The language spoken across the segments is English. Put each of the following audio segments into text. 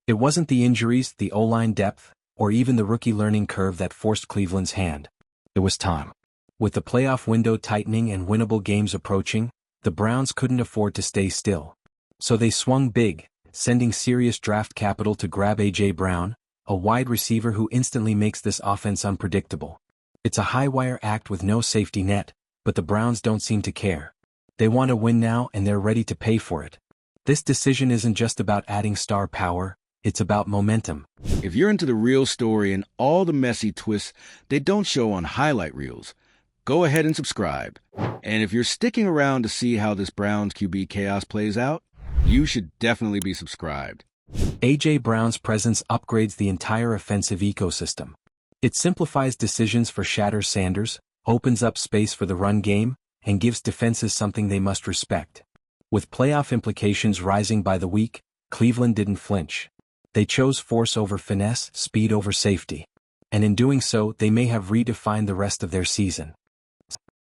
It wasn't the injuries, the O-line depth, or even the rookie learning curve that forced Cleveland's hand. It was time. With the playoff window tightening and winnable games approaching, the Browns couldn't afford to stay still. So they swung big, sending serious draft capital to grab A.J. Brown, a wide receiver who instantly makes this offense unpredictable. It's a high-wire act with no safety net, but the Browns don't seem to care. They want to win now and they're ready to pay for it. This decision isn't just about adding star power, it's about momentum. If you're into the real story and all the messy twists they don't show on highlight reels, go ahead and subscribe. And if you're sticking around to see how this Browns QB chaos plays out, you should definitely be subscribed. A.J. Brown's presence upgrades the entire offensive ecosystem. It simplifies decisions for Shatter Sanders, opens up space for the run game, and gives defenses something they must respect. With playoff implications rising by the week, Cleveland didn't flinch. They chose force over finesse, speed over safety. And in doing so, they may have redefined the rest of their season.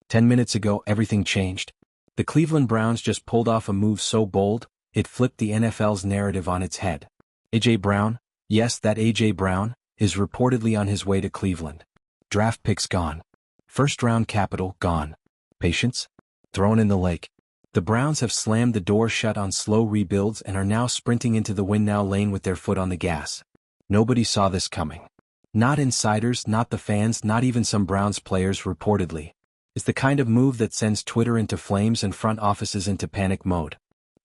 10 minutes ago, everything changed. The Cleveland Browns just pulled off a move so bold, it flipped the NFL's narrative on its head. A.J. Brown, yes, that A.J. Brown, is reportedly on his way to Cleveland. Draft picks gone. First-round capital gone. Patience? Thrown in the lake. The Browns have slammed the door shut on slow rebuilds and are now sprinting into the win-now lane with their foot on the gas. Nobody saw this coming. Not insiders, not the fans, not even some Browns players reportedly. It's the kind of move that sends Twitter into flames and front offices into panic mode.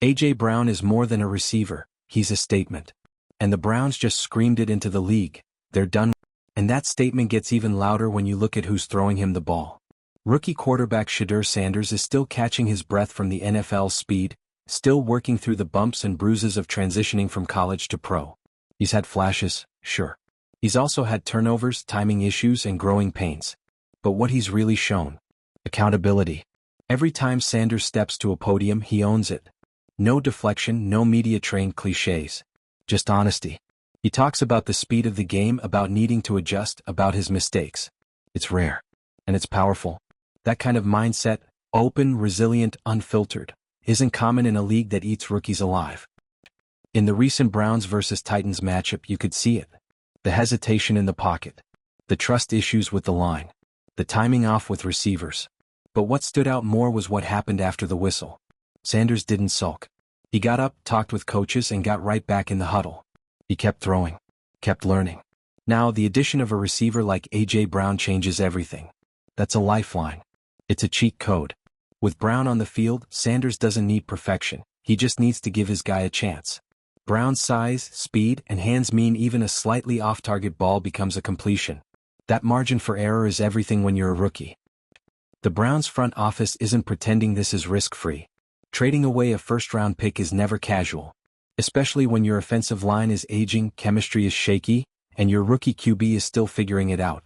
A.J. Brown is more than a receiver, he's a statement. And the Browns just screamed it into the league. They're done. And that statement gets even louder when you look at who's throwing him the ball. Rookie quarterback Shatter Sanders is still catching his breath from the NFL's speed, still working through the bumps and bruises of transitioning from college to pro. He's had flashes, sure. He's also had turnovers, timing issues, and growing pains. But what he's really shown? Accountability. Every time Sanders steps to a podium, he owns it. No deflection, no media-trained cliches. Just honesty. He talks about the speed of the game, about needing to adjust, about his mistakes. It's rare. And it's powerful. That kind of mindset, open, resilient, unfiltered, isn't common in a league that eats rookies alive. In the recent Browns vs. Titans matchup, you could see it. The hesitation in the pocket. The trust issues with the line. The timing off with receivers. But what stood out more was what happened after the whistle. Sanders didn't sulk. He got up, talked with coaches, and got right back in the huddle. He kept throwing. Kept learning. Now, the addition of a receiver like A.J. Brown changes everything. That's a lifeline. It's a cheat code. With Brown on the field, Sanders doesn't need perfection. He just needs to give his guy a chance. Brown's size, speed, and hands mean even a slightly off-target ball becomes a completion. That margin for error is everything when you're a rookie. The Browns front office isn't pretending this is risk-free. Trading away a first-round pick is never casual. Especially when your offensive line is aging, chemistry is shaky, and your rookie QB is still figuring it out.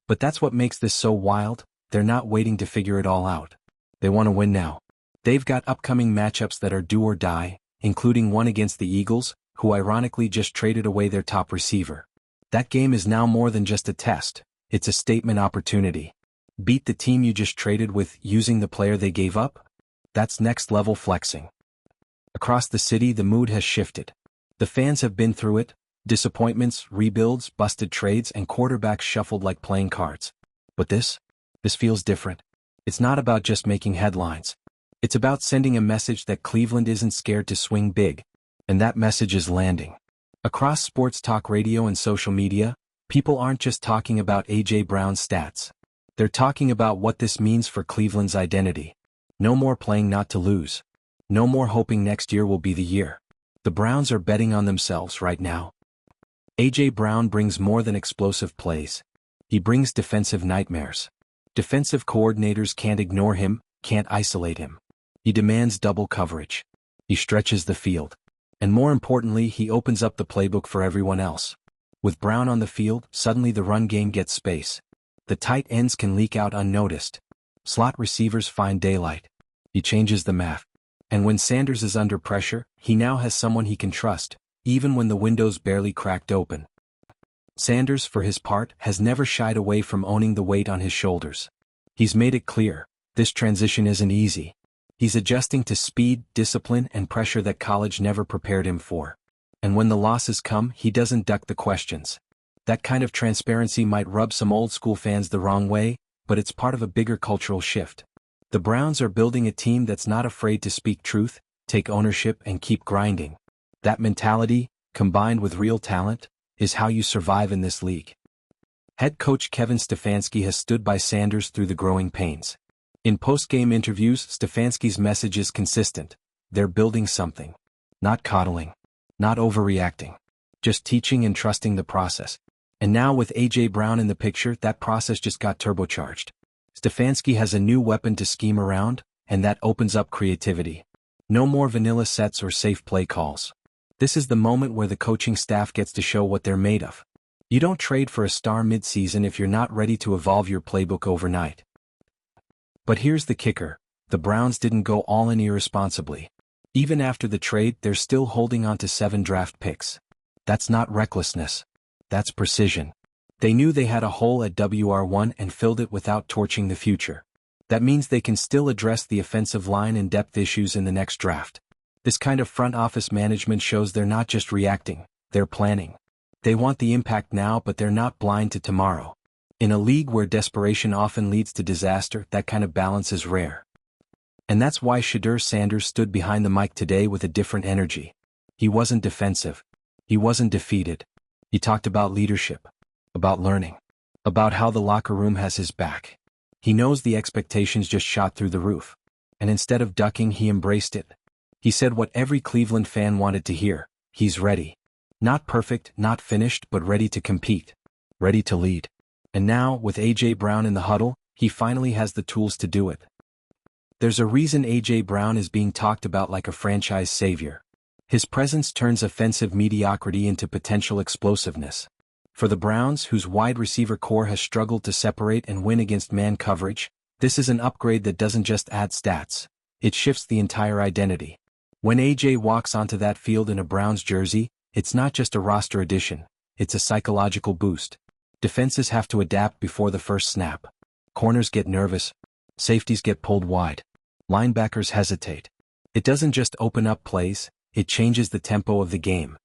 But that's what makes this so wild. They're not waiting to figure it all out. They want to win now. They've got upcoming matchups that are do or die, including one against the Eagles, who ironically just traded away their top receiver. That game is now more than just a test. It's a statement opportunity. Beat the team you just traded with using the player they gave up? That's next-level flexing. Across the city, the mood has shifted. The fans have been through it. Disappointments, rebuilds, busted trades, and quarterbacks shuffled like playing cards. But this feels different. It's not about just making headlines. It's about sending a message that Cleveland isn't scared to swing big. And that message is landing. Across sports talk radio and social media, people aren't just talking about A.J. Brown's stats. They're talking about what this means for Cleveland's identity. No more playing not to lose. No more hoping next year will be the year. The Browns are betting on themselves right now. A.J. Brown brings more than explosive plays. He brings defensive nightmares. Defensive coordinators can't ignore him, can't isolate him. He demands double coverage. He stretches the field. And more importantly, he opens up the playbook for everyone else. With Brown on the field, suddenly the run game gets space. The tight ends can leak out unnoticed. Slot receivers find daylight. He changes the math. And when Sanders is under pressure, he now has someone he can trust, even when the window's barely cracked open. Sanders, for his part, has never shied away from owning the weight on his shoulders. He's made it clear, this transition isn't easy. He's adjusting to speed, discipline, and pressure that college never prepared him for. And when the losses come, he doesn't duck the questions. That kind of transparency might rub some old-school fans the wrong way, but it's part of a bigger cultural shift. The Browns are building a team that's not afraid to speak truth, take ownership and keep grinding. That mentality, combined with real talent, is how you survive in this league. Head coach Kevin Stefanski has stood by Sanders through the growing pains. In post-game interviews, Stefanski's message is consistent. They're building something. Not coddling. Not overreacting. Just teaching and trusting the process. And now with A.J. Brown in the picture, that process just got turbocharged. Stefanski has a new weapon to scheme around, and that opens up creativity. No more vanilla sets or safe play calls. This is the moment where the coaching staff gets to show what they're made of. You don't trade for a star mid-season if you're not ready to evolve your playbook overnight. But here's the kicker. The Browns didn't go all in irresponsibly. Even after the trade, they're still holding on to 7 draft picks. That's not recklessness. That's precision. They knew they had a hole at WR1 and filled it without torching the future. That means they can still address the offensive line and depth issues in the next draft. This kind of front office management shows they're not just reacting, they're planning. They want the impact now, but they're not blind to tomorrow. In a league where desperation often leads to disaster, that kind of balance is rare. And that's why Shedeur Sanders stood behind the mic today with a different energy. He wasn't defensive. He wasn't defeated. He talked about leadership, about learning, about how the locker room has his back. He knows the expectations just shot through the roof. And instead of ducking, he embraced it. He said what every Cleveland fan wanted to hear. He's ready. Not perfect, not finished, but ready to compete. Ready to lead. And now, with A.J. Brown in the huddle, he finally has the tools to do it. There's a reason A.J. Brown is being talked about like a franchise savior. His presence turns offensive mediocrity into potential explosiveness. For the Browns, whose wide receiver core has struggled to separate and win against man coverage, this is an upgrade that doesn't just add stats. It shifts the entire identity. When A.J. walks onto that field in a Browns jersey, it's not just a roster addition, it's a psychological boost. Defenses have to adapt before the first snap. Corners get nervous. Safeties get pulled wide. Linebackers hesitate. It doesn't just open up plays, it changes the tempo of the game.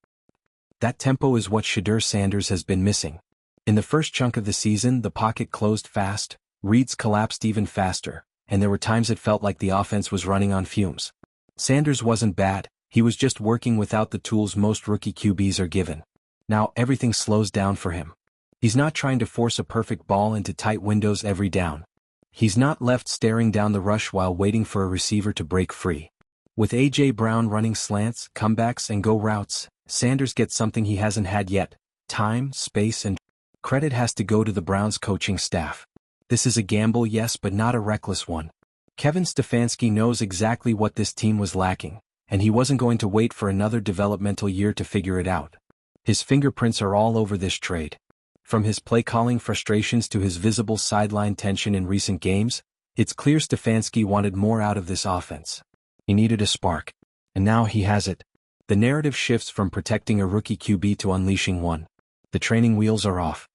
That tempo is what Shedeur Sanders has been missing. In the first chunk of the season, the pocket closed fast, reads collapsed even faster, and there were times it felt like the offense was running on fumes. Sanders wasn't bad, he was just working without the tools most rookie QBs are given. Now everything slows down for him. He's not trying to force a perfect ball into tight windows every down. He's not left staring down the rush while waiting for a receiver to break free. With A.J. Brown running slants, comebacks, and go routes, Sanders gets something he hasn't had yet: time, space, and credit has to go to the Browns coaching staff. This is a gamble, yes, but not a reckless one. Kevin Stefanski knows exactly what this team was lacking, and he wasn't going to wait for another developmental year to figure it out. His fingerprints are all over this trade. From his play-calling frustrations to his visible sideline tension in recent games, it's clear Stefanski wanted more out of this offense. He needed a spark. And now he has it. The narrative shifts from protecting a rookie QB to unleashing one. The training wheels are off.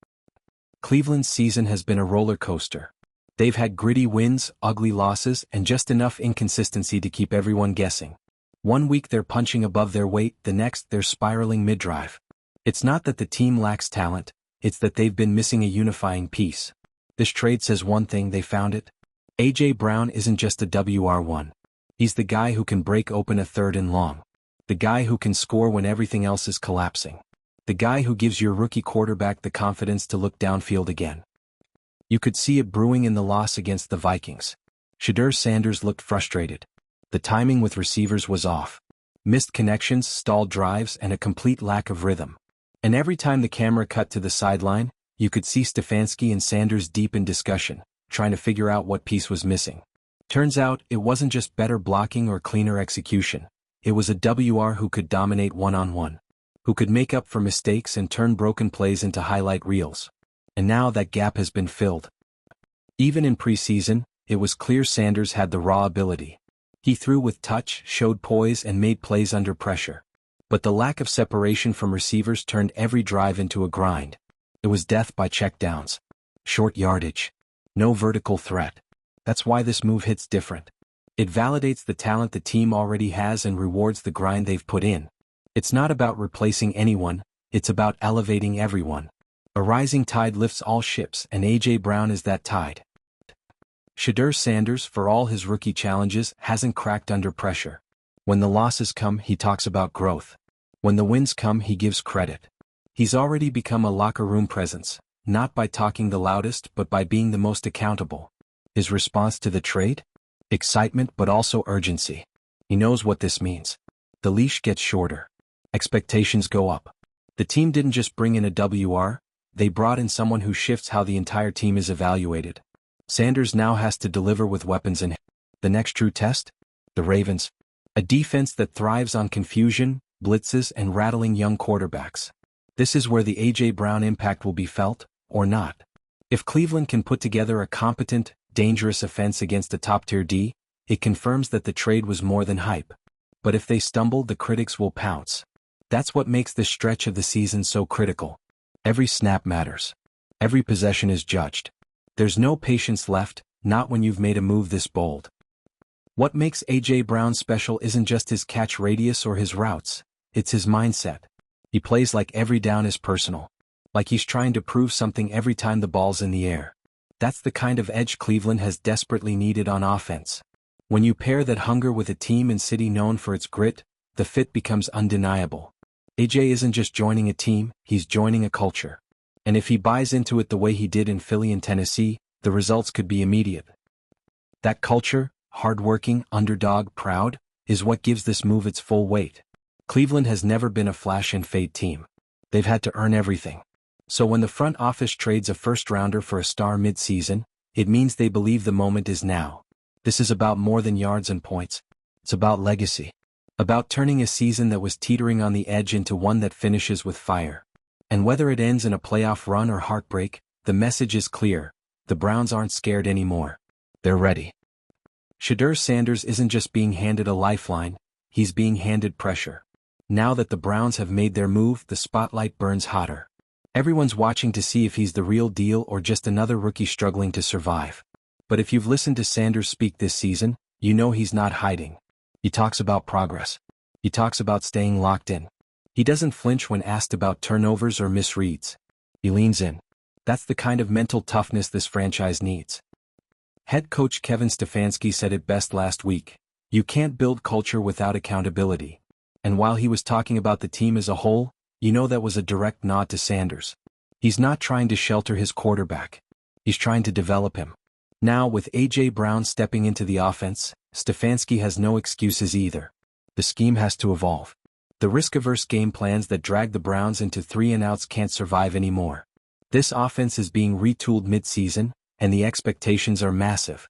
Cleveland's season has been a roller coaster. They've had gritty wins, ugly losses, and just enough inconsistency to keep everyone guessing. One week they're punching above their weight, the next they're spiraling mid-drive. It's not that the team lacks talent, it's that they've been missing a unifying piece. This trade says one thing: they found it. A.J. Brown isn't just a WR1. He's the guy who can break open a 3rd and long. The guy who can score when everything else is collapsing. The guy who gives your rookie quarterback the confidence to look downfield again. You could see it brewing in the loss against the Vikings. Shedeur Sanders looked frustrated. The timing with receivers was off. Missed connections, stalled drives, and a complete lack of rhythm. And every time the camera cut to the sideline, you could see Stefanski and Sanders deep in discussion, trying to figure out what piece was missing. Turns out, it wasn't just better blocking or cleaner execution. It was a WR who could dominate one-on-one, who could make up for mistakes and turn broken plays into highlight reels. And now that gap has been filled. Even in preseason, it was clear Sanders had the raw ability. He threw with touch, showed poise, and made plays under pressure. But the lack of separation from receivers turned every drive into a grind. It was death by checkdowns. Short yardage. No vertical threat. That's why this move hits different. It validates the talent the team already has and rewards the grind they've put in. It's not about replacing anyone, it's about elevating everyone. A rising tide lifts all ships, and A.J. Brown is that tide. Shedeur Sanders, for all his rookie challenges, hasn't cracked under pressure. When the losses come, he talks about growth. When the wins come, he gives credit. He's already become a locker room presence, not by talking the loudest but by being the most accountable. His response to the trade? Excitement but also urgency. He knows what this means. The leash gets shorter. Expectations go up. The team didn't just bring in a WR, they brought in someone who shifts how the entire team is evaluated. Sanders now has to deliver with weapons in hand. The next true test? The Ravens. A defense that thrives on confusion, blitzes, and rattling young quarterbacks. This is where the A.J. Brown impact will be felt, or not. If Cleveland can put together a competent, dangerous offense against a top-tier D, it confirms that the trade was more than hype. But if they stumble, the critics will pounce. That's what makes this stretch of the season so critical. Every snap matters. Every possession is judged. There's no patience left, not when you've made a move this bold. What makes A.J. Brown special isn't just his catch radius or his routes, it's his mindset. He plays like every down is personal. Like he's trying to prove something every time the ball's in the air. That's the kind of edge Cleveland has desperately needed on offense. When you pair that hunger with a team and city known for its grit, the fit becomes undeniable. A.J. isn't just joining a team, he's joining a culture. And if he buys into it the way he did in Philly and Tennessee, the results could be immediate. That culture, hard-working, underdog, proud, is what gives this move its full weight. Cleveland has never been a flash-and-fade team. They've had to earn everything. So when the front office trades a first-rounder for a star mid-season, it means they believe the moment is now. This is about more than yards and points. It's about legacy. About turning a season that was teetering on the edge into one that finishes with fire. And whether it ends in a playoff run or heartbreak, the message is clear. The Browns aren't scared anymore. They're ready. Shedeur Sanders isn't just being handed a lifeline, he's being handed pressure. Now that the Browns have made their move, the spotlight burns hotter. Everyone's watching to see if he's the real deal or just another rookie struggling to survive. But if you've listened to Sanders speak this season, you know he's not hiding. He talks about progress. He talks about staying locked in. He doesn't flinch when asked about turnovers or misreads. He leans in. That's the kind of mental toughness this franchise needs. Head coach Kevin Stefanski said it best last week. You can't build culture without accountability. And while he was talking about the team as a whole, you know that was a direct nod to Sanders. He's not trying to shelter his quarterback. He's trying to develop him. Now with A.J. Brown stepping into the offense, Stefanski has no excuses either. The scheme has to evolve. The risk-averse game plans that drag the Browns into 3-and-outs can't survive anymore. This offense is being retooled mid-season, and the expectations are massive.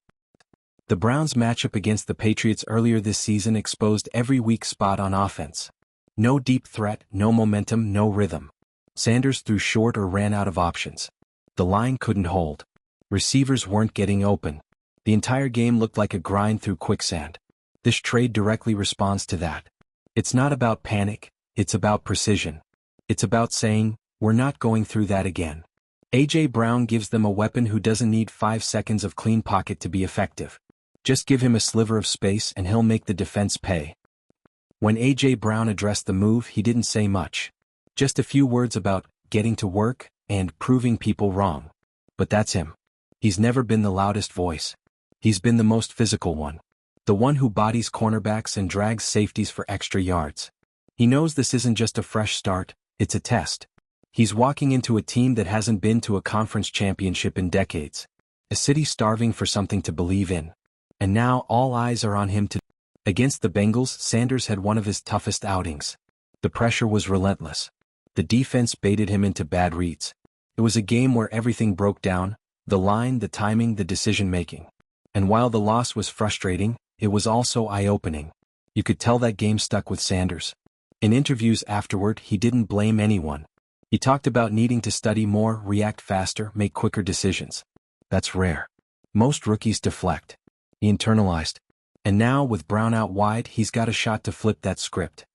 The Browns' matchup against the Patriots earlier this season exposed every weak spot on offense. No deep threat, no momentum, no rhythm. Sanders threw short or ran out of options. The line couldn't hold. Receivers weren't getting open. The entire game looked like a grind through quicksand. This trade directly responds to that. It's not about panic, it's about precision. It's about saying, we're not going through that again. A.J. Brown gives them a weapon who doesn't need 5 seconds of clean pocket to be effective. Just give him a sliver of space and he'll make the defense pay. When A.J. Brown addressed the move, he didn't say much. Just a few words about getting to work and proving people wrong. But that's him. He's never been the loudest voice. He's been the most physical one. The one who bodies cornerbacks and drags safeties for extra yards. He knows this isn't just a fresh start, it's a test. He's walking into a team that hasn't been to a conference championship in decades. A city starving for something to believe in. And now all eyes are on him to. Against the Bengals, Sanders had one of his toughest outings. The pressure was relentless. The defense baited him into bad reads. It was a game where everything broke down, the line, the timing, the decision-making. And while the loss was frustrating, it was also eye-opening. You could tell that game stuck with Sanders. In interviews afterward, he didn't blame anyone. He talked about needing to study more, react faster, make quicker decisions. That's rare. Most rookies deflect. He internalized. And now, with Brown out wide, he's got a shot to flip that script.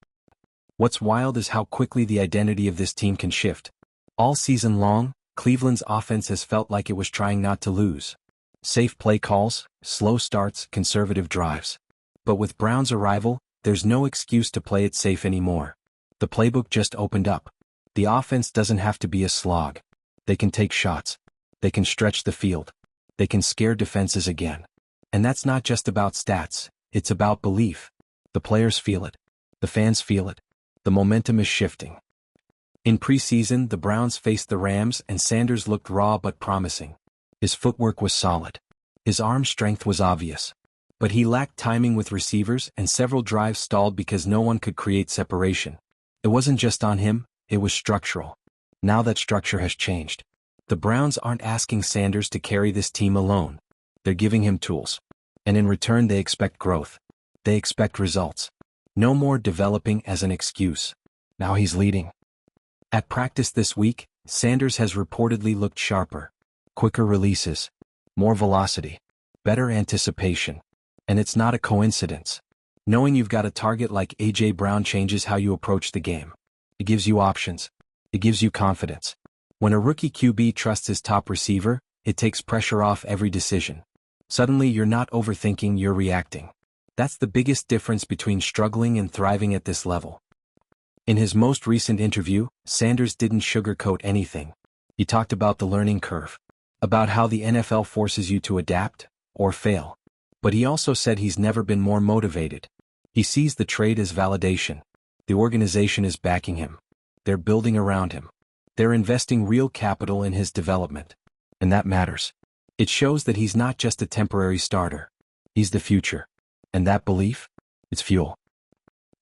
What's wild is how quickly the identity of this team can shift. All season long, Cleveland's offense has felt like it was trying not to lose. Safe play calls, slow starts, conservative drives. But with Brown's arrival, there's no excuse to play it safe anymore. The playbook just opened up. The offense doesn't have to be a slog. They can take shots. They can stretch the field. They can scare defenses again. And that's not just about stats, it's about belief. The players feel it. The fans feel it. The momentum is shifting. In preseason, the Browns faced the Rams and Sanders looked raw but promising. His footwork was solid. His arm strength was obvious. But he lacked timing with receivers and several drives stalled because no one could create separation. It wasn't just on him, it was structural. Now that structure has changed. The Browns aren't asking Sanders to carry this team alone. They're giving him tools. And in return they expect growth. They expect results. No more developing as an excuse. Now he's leading. At practice this week, Sanders has reportedly looked sharper. Quicker releases. More velocity. Better anticipation. And it's not a coincidence. Knowing you've got a target like A.J. Brown changes how you approach the game. It gives you options. It gives you confidence. When a rookie QB trusts his top receiver, it takes pressure off every decision. Suddenly you're not overthinking, you're reacting. That's the biggest difference between struggling and thriving at this level. In his most recent interview, Sanders didn't sugarcoat anything. He talked about the learning curve. About how the NFL forces you to adapt, or fail. But he also said he's never been more motivated. He sees the trade as validation. The organization is backing him. They're building around him. They're investing real capital in his development. And that matters. It shows that he's not just a temporary starter. He's the future. And that belief? It's fuel.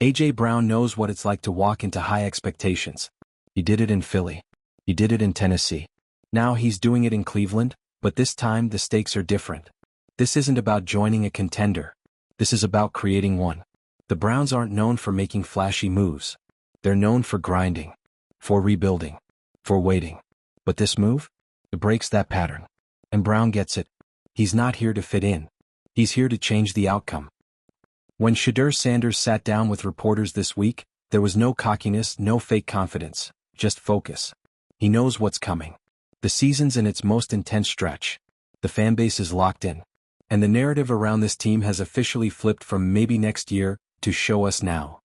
A.J. Brown knows what it's like to walk into high expectations. He did it in Philly. He did it in Tennessee. Now he's doing it in Cleveland, but this time the stakes are different. This isn't about joining a contender. This is about creating one. The Browns aren't known for making flashy moves. They're known for grinding. For rebuilding. For waiting. But this move? It breaks that pattern. And Brown gets it. He's not here to fit in. He's here to change the outcome. When Shedeur Sanders sat down with reporters this week, there was no cockiness, no fake confidence, just focus. He knows what's coming. The season's in its most intense stretch. The fanbase is locked in. And the narrative around this team has officially flipped from maybe next year to show us now.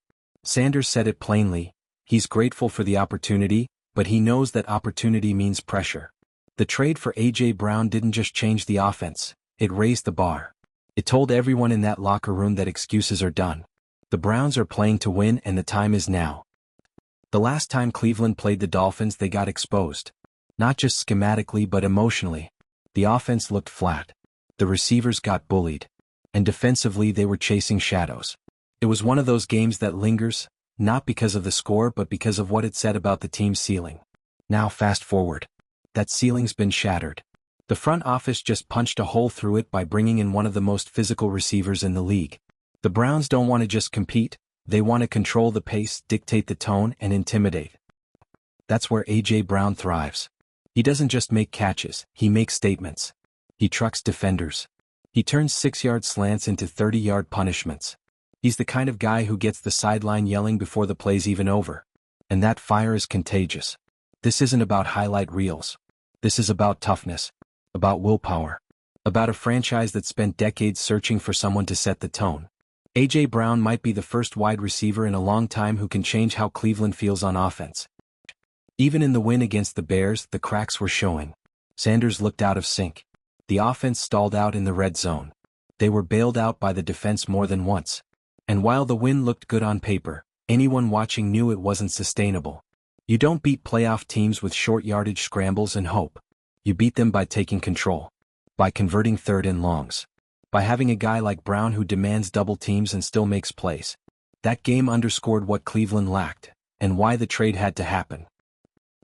Sanders said it plainly, he's grateful for the opportunity, but he knows that opportunity means pressure. The trade for A.J. Brown didn't just change the offense, it raised the bar. It told everyone in that locker room that excuses are done. The Browns are playing to win and the time is now. The last time Cleveland played the Dolphins they got exposed. Not just schematically but emotionally. The offense looked flat. The receivers got bullied. And defensively they were chasing shadows. It was one of those games that lingers, not because of the score but because of what it said about the team's ceiling. Now fast forward. That ceiling's been shattered. The front office just punched a hole through it by bringing in one of the most physical receivers in the league. The Browns don't want to just compete, they want to control the pace, dictate the tone, and intimidate. That's where A.J. Brown thrives. He doesn't just make catches, he makes statements. He trucks defenders. He turns 6-yard slants into 30-yard punishments. He's the kind of guy who gets the sideline yelling before the play's even over. And that fire is contagious. This isn't about highlight reels. This is about toughness. About willpower. About a franchise that spent decades searching for someone to set the tone. A.J. Brown might be the first wide receiver in a long time who can change how Cleveland feels on offense. Even in the win against the Bears, the cracks were showing. Sanders looked out of sync. The offense stalled out in the red zone. They were bailed out by the defense more than once. And while the win looked good on paper, anyone watching knew it wasn't sustainable. You don't beat playoff teams with short yardage scrambles and hope. You beat them by taking control. By converting third and longs. By having a guy like Brown who demands double teams and still makes plays. That game underscored what Cleveland lacked, and why the trade had to happen.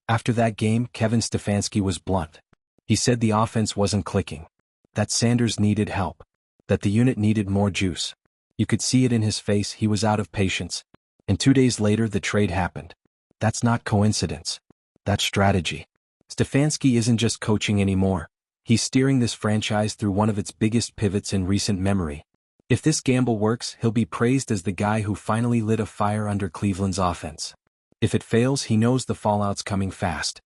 After that game, Kevin Stefanski was blunt. He said the offense wasn't clicking. That Sanders needed help. That the unit needed more juice. You could see it in his face, he was out of patience. And 2 days later the trade happened. That's not coincidence. That's strategy. Stefanski isn't just coaching anymore. He's steering this franchise through one of its biggest pivots in recent memory. If this gamble works, he'll be praised as the guy who finally lit a fire under Cleveland's offense. If it fails, he knows the fallout's coming fast.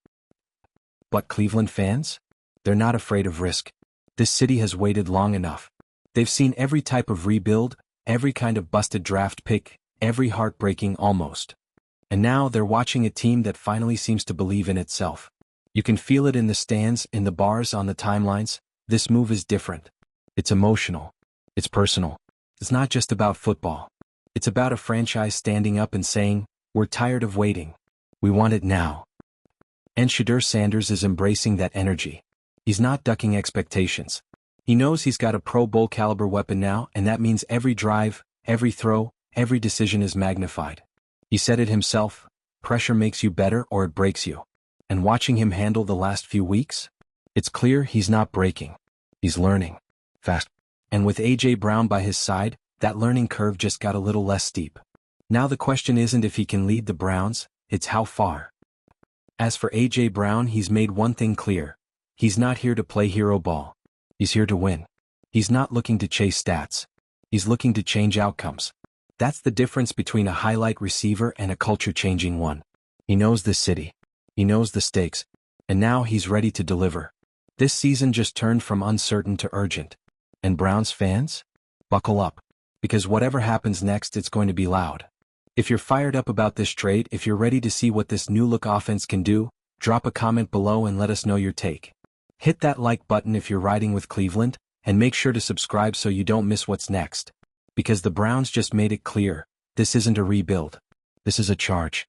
But Cleveland fans? They're not afraid of risk. This city has waited long enough. They've seen every type of rebuild, every kind of busted draft pick, every heartbreaking almost. And now they're watching a team that finally seems to believe in itself. You can feel it in the stands, in the bars, on the timelines. This move is different. It's emotional. It's personal. It's not just about football. It's about a franchise standing up and saying, "We're tired of waiting. We want it now." And Shedeur Sanders is embracing that energy. He's not ducking expectations. He knows he's got a Pro Bowl caliber weapon now, and that means every drive, every throw, every decision is magnified. He said it himself, pressure makes you better or it breaks you. And watching him handle the last few weeks, it's clear he's not breaking. He's learning. Fast. And with A.J. Brown by his side, that learning curve just got a little less steep. Now the question isn't if he can lead the Browns, it's how far. As for A.J. Brown, he's made one thing clear. He's not here to play hero ball. He's here to win. He's not looking to chase stats. He's looking to change outcomes. That's the difference between a highlight receiver and a culture-changing one. He knows the city. He knows the stakes. And now he's ready to deliver. This season just turned from uncertain to urgent. And Browns fans? Buckle up. Because whatever happens next, it's going to be loud. If you're fired up about this trade, if you're ready to see what this new-look offense can do, drop a comment below and let us know your take. Hit that like button if you're riding with Cleveland, and make sure to subscribe so you don't miss what's next. Because the Browns just made it clear, this isn't a rebuild. This is a charge.